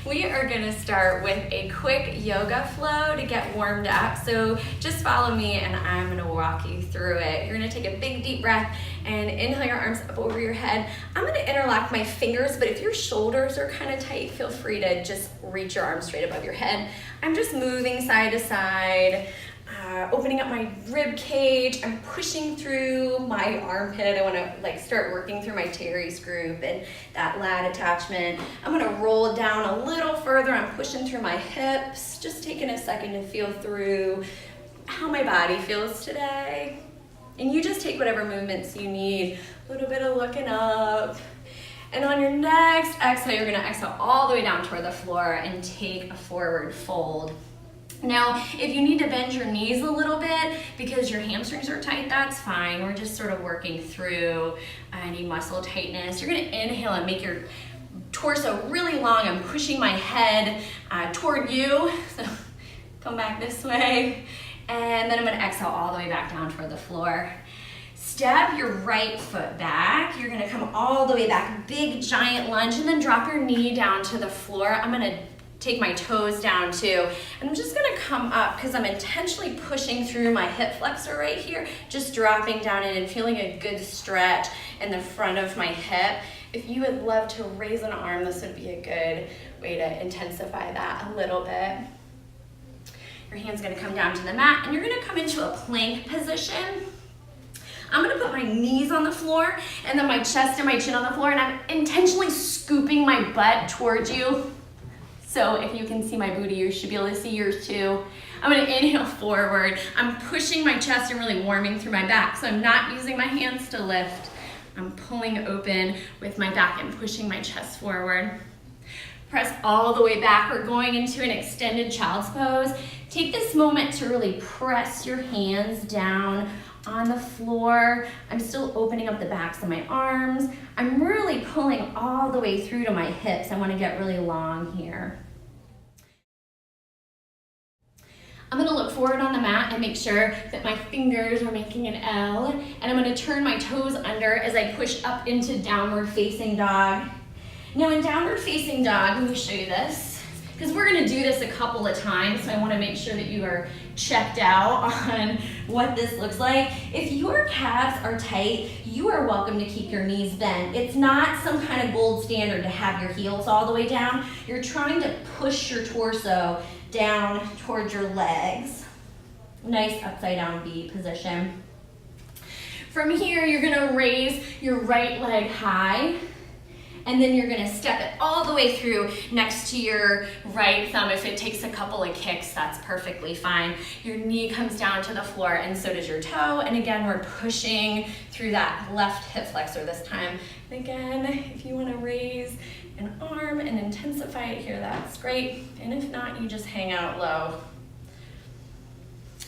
We are gonna start with a quick yoga flow to get warmed up. So just follow me and I'm gonna walk you through it. You're gonna take a big deep breath and inhale your arms up over your head. I'm gonna interlock my fingers, but if your shoulders are kind of tight, feel free to just reach your arms straight above your head. I'm just moving side to side, opening up my rib cage. I'm pushing through my armpit. I wanna start working through my teres group and that lat attachment. I'm gonna roll down a little further. I'm pushing through my hips, just taking a second to feel through how my body feels today. And you just take whatever movements you need. A little bit of looking up. And on your next exhale, you're gonna exhale all the way down toward the floor and take a forward fold. Now, if you need to bend your knees a little bit because your hamstrings are tight, that's fine. We're just sort of working through any muscle tightness. You're gonna inhale and make your torso really long. I'm pushing my head toward you. So come back this way. And then I'm gonna exhale all the way back down toward the floor. Step your right foot back. You're gonna come all the way back, big giant lunge, and then drop your knee down to the floor. I'm gonna take my toes down too. And I'm just gonna come up because I'm intentionally pushing through my hip flexor right here, just dropping down in and feeling a good stretch in the front of my hip. If you would love to raise an arm, this would be a good way to intensify that a little bit. Your hand's gonna come down to the mat and you're gonna come into a plank position. I'm gonna put my knees on the floor and then my chest and my chin on the floor, and I'm intentionally scooping my butt towards you. So if you can see my booty, you should be able to see yours too. I'm gonna inhale forward. I'm pushing my chest and really warming through my back. So I'm not using my hands to lift. I'm pulling open with my back and pushing my chest forward. Press all the way back. We're going into an extended child's pose. Take this moment to really press your hands down on the floor. I'm still opening up the backs of my arms. I'm really pulling all the way through to my hips. I want to get really long here. I'm gonna look forward on the mat and make sure that my fingers are making an L, and I'm gonna turn my toes under as I push up into downward facing dog. Now in downward facing dog, let me show you this, because we're gonna do this a couple of times, so I wanna make sure that you are checked out on what this looks like. If your calves are tight, you are welcome to keep your knees bent. It's not some kind of gold standard to have your heels all the way down. You're trying to push your torso down towards your legs. Nice upside down V position. From here, you're gonna raise your right leg high, and then you're gonna step it all the way through next to your right thumb. If it takes a couple of kicks, that's perfectly fine. Your knee comes down to the floor and so does your toe. And again, we're pushing through that left hip flexor this time. And again, if you wanna raise an arm and intensify it here, that's great. And if not, you just hang out low.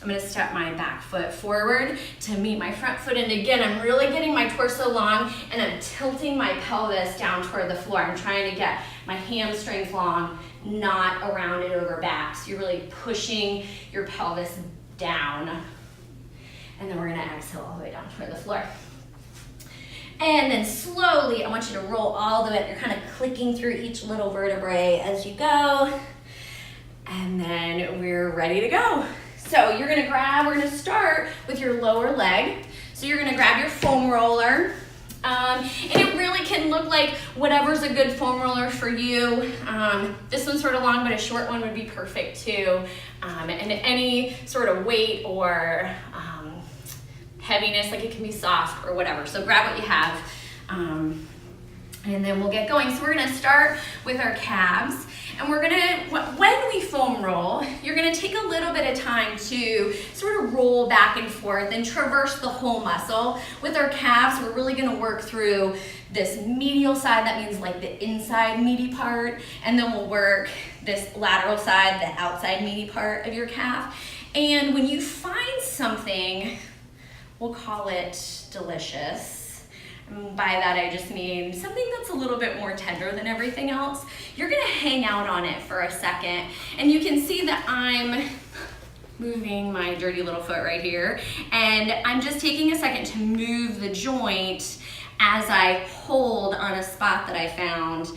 I'm gonna step my back foot forward to meet my front foot, and again, I'm really getting my torso long and I'm tilting my pelvis down toward the floor. I'm trying to get my hamstrings long, not around and over back. So you're really pushing your pelvis down. And then we're gonna exhale all the way down toward the floor. And then slowly, I want you to roll all the way up. You're kind of clicking through each little vertebrae as you go. And then we're ready to go. So you're gonna we're gonna start with your lower leg. So you're gonna grab your foam roller. And it really can look like whatever's a good foam roller for you. This one's sort of long, but a short one would be perfect too. And any sort of weight or heaviness, like it can be soft or whatever. So grab what you have. And then we'll get going. So we're gonna start with our calves. And we're gonna, when we foam roll, you're gonna take a little bit of time to sort of roll back and forth and traverse the whole muscle. With our calves, we're really gonna work through this medial side, that means like the inside meaty part, and then we'll work this lateral side, the outside meaty part of your calf. And when you find something, we'll call it delicious. And by that I just mean something that's a little bit more tender than everything else. You're gonna hang out on it for a second, and you can see that I'm moving my dirty little foot right here, and I'm just taking a second to move the joint as I hold on a spot that I found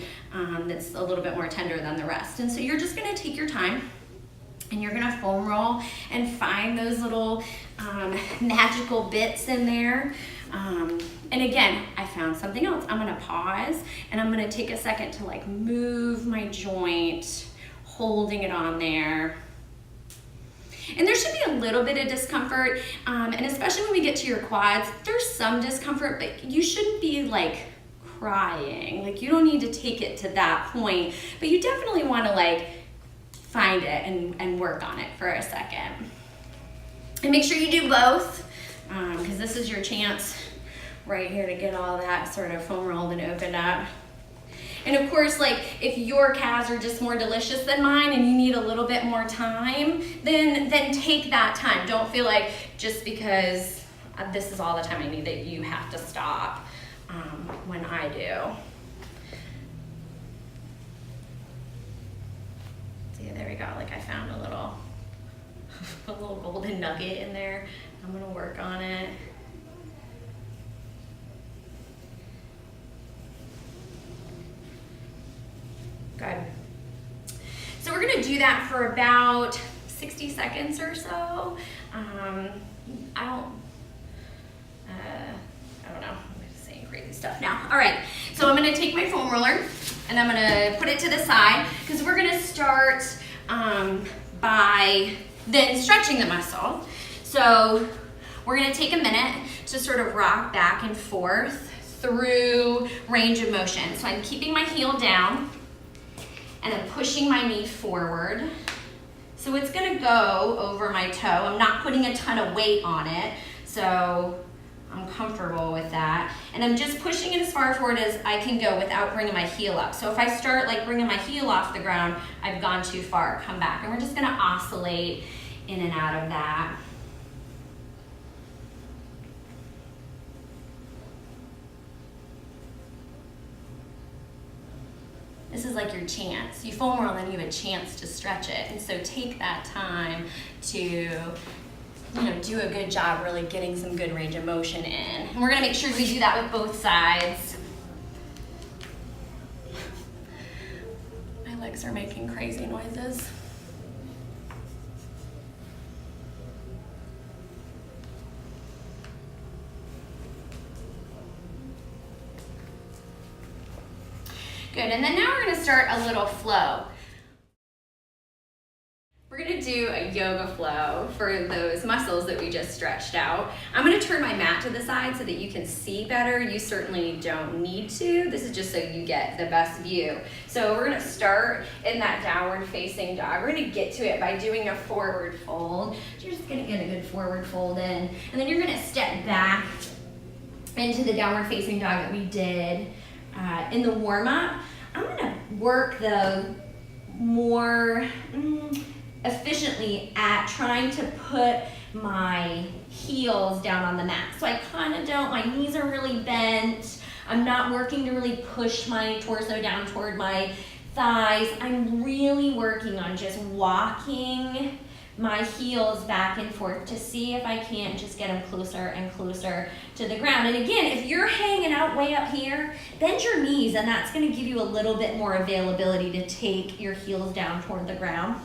that's a little bit more tender than the rest. And so you're just gonna take your time and you're gonna foam roll and find those little magical bits in there. And again, I found something else. I'm gonna pause and I'm gonna take a second to like move my joint, holding it on there. And there should be a little bit of discomfort, and especially when we get to your quads, there's some discomfort, but you shouldn't be like crying. Like you don't need to take it to that point, but you definitely wanna like find it and work on it for a second. And make sure you do both, because this is your chance right here to get all that sort of foam rolled and opened up. And of course, like if your calves are just more delicious than mine and you need a little bit more time, then take that time. Don't feel like just because this is all the time I need that you have to stop when I do. See, there we go. Like I found a little golden nugget in there. I'm gonna work on it. Good. So we're gonna do that for about 60 seconds or so. I don't know, I'm just saying crazy stuff now. All right, so I'm gonna take my foam roller and I'm gonna put it to the side because we're gonna start by then stretching the muscle. So we're gonna take a minute to sort of rock back and forth through range of motion. So I'm keeping my heel down and I'm pushing my knee forward. So it's gonna go over my toe. I'm not putting a ton of weight on it, so I'm comfortable with that. And I'm just pushing it as far forward as I can go without bringing my heel up. So if I start like bringing my heel off the ground, I've gone too far, come back. And we're just gonna oscillate in and out of that. This is like your chance. You foam roll and then you have a chance to stretch it. And so take that time to do a good job really getting some good range of motion in. And we're gonna make sure we do that with both sides. My legs are making crazy noises. Good, and then now we're gonna start a little flow. We're gonna do a yoga flow for those muscles that we just stretched out. I'm gonna turn my mat to the side so that you can see better. You certainly don't need to. This is just so you get the best view. So we're gonna start in that downward facing dog. We're gonna get to it by doing a forward fold. So you're just gonna get a good forward fold in. And then you're gonna step back into the downward facing dog that we did in the warm-up. I'm gonna work though more efficiently at trying to put my heels down on the mat. So I kind of don't, my knees are really bent. I'm not working to really push my torso down toward my thighs. I'm really working on just walking my heels back and forth to see if I can't just get them closer and closer to the ground. And again, if you're hanging out way up here, bend your knees and that's gonna give you a little bit more availability to take your heels down toward the ground.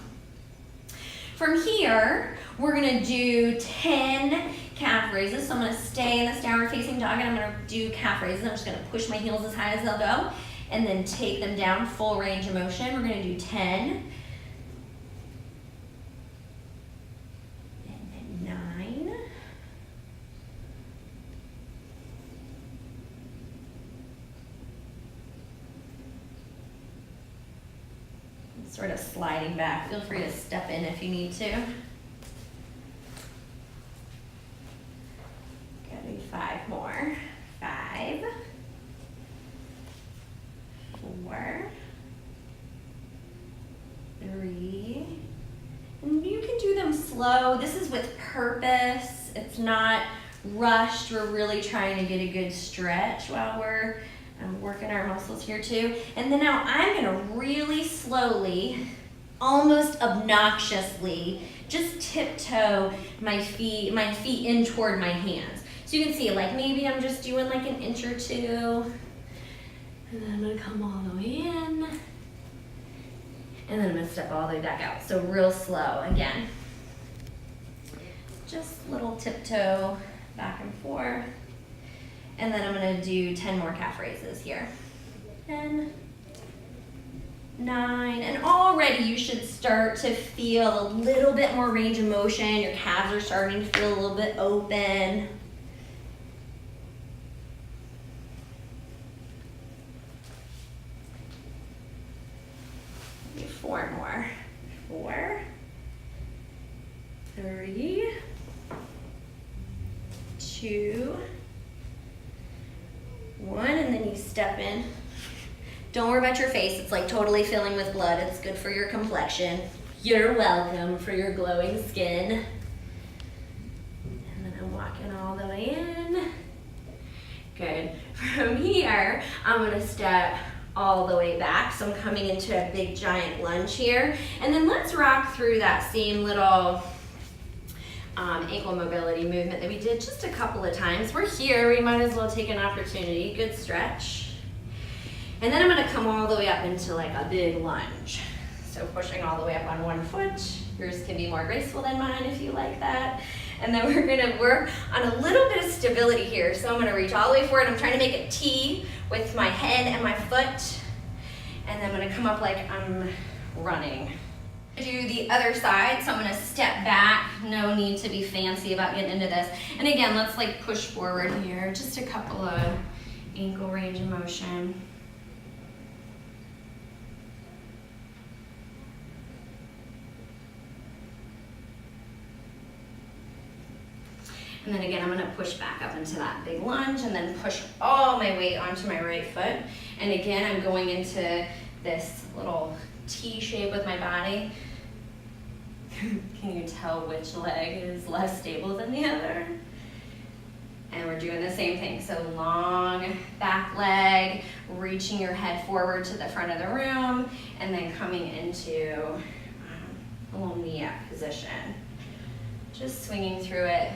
From here, we're gonna do 10 calf raises. So I'm gonna stay in this downward facing dog and I'm gonna do calf raises. I'm just gonna push my heels as high as they'll go and then take them down full range of motion. We're gonna do 10. And then 9. Sort of sliding back. Feel free to step in if you need to. Gotta do 5 more. 5, 4, 3. And you can do them slow. This is with purpose. It's not rushed. We're really trying to get a good stretch while we're working our muscles here too. And then now I'm gonna really slowly, almost obnoxiously, just tiptoe my feet in toward my hands. So you can see, like maybe I'm just doing like an inch or two, and then I'm gonna come all the way in, and then I'm gonna step all the way back out. So real slow again. Just little tiptoe back and forth. And then I'm gonna do 10 more calf raises here. 10, 9, and already you should start to feel a little bit more range of motion. Your calves are starting to feel a little bit open. Do 4 more. 4, 3, 2, 1, and then you step in. Don't worry about your face. It's like totally filling with blood. It's good for your complexion. You're welcome for your glowing skin. And then I'm walking all the way in. Good. From here, I'm gonna step all the way back. So I'm coming into a big giant lunge here. And then let's rock through that same little ankle mobility movement that we did just a couple of times. We're here, we might as well take an opportunity. Good stretch. And then I'm gonna come all the way up into like a big lunge. So pushing all the way up on one foot. Yours can be more graceful than mine if you like that. And then we're gonna work on a little bit of stability here. So I'm gonna reach all the way forward. I'm trying to make a T with my head and my foot. And then I'm gonna come up like I'm running. Do the other side, so I'm gonna step back. No need to be fancy about getting into this. And again, let's like push forward here. Just a couple of ankle range of motion. And then again, I'm gonna push back up into that big lunge and then push all my weight onto my right foot. And again, I'm going into this little T shape with my body. Can you tell which leg is less stable than the other? And we're doing the same thing. So long back leg, reaching your head forward to the front of the room, and then coming into a little knee up position. Just swinging through it